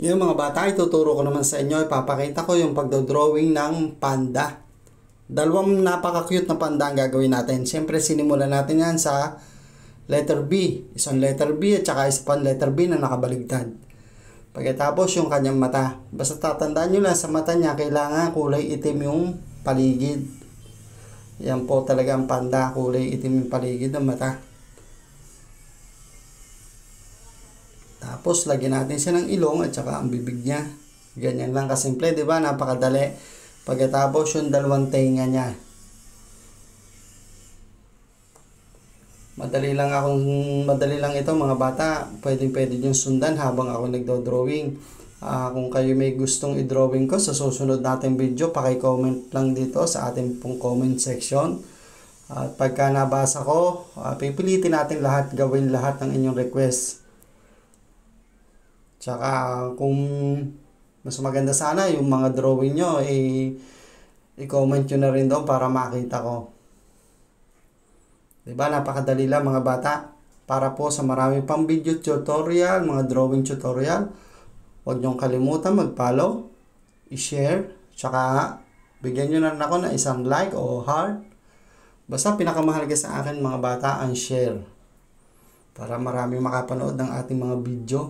Yung mga bata, ituturo ko naman sa inyo, ipapakita ko yung pagdodrawing ng panda. Dalawang napaka-cute na panda ang gagawin natin. Siyempre, sinimulan natin yan sa letter B. Isang letter B at saka isa pang letter B na nakabaligtad. Pagkatapos yung kanyang mata. Basta tatandaan nyo lang, sa mata niya, kailangan kulay itim yung paligid. Yan po talaga ang panda, kulay itim yung paligid ng mata. Tapos, lagyan natin siya ng ilong at saka ang bibig niya. Ganyan lang kasimple, di ba? Napakadali. Pagkatapos, yung dalawang tenga niya. Madali lang ito mga bata. Pwede nyo sundan habang ako nagdo-drawing. Kung kayo may gustong i-drawing ko sa susunod nating video, paki-comment lang dito sa ating pong comment section. At pagka nabasa ko, pipilitin natin gawin lahat ng inyong request. Tsaka kung mas maganda sana yung mga drawing nyo, i-comment nyo na rin doon para makita ko. Diba? Napakadali lang mga bata. Para po sa marami pang video tutorial, mga drawing tutorial, huwag nyong kalimutan mag-follow, i-share, tsaka bigyan nyo na rin ako ng isang like o heart. Basta pinakamahalaga sa akin mga bata ang share. Para marami makapanood ng ating mga video.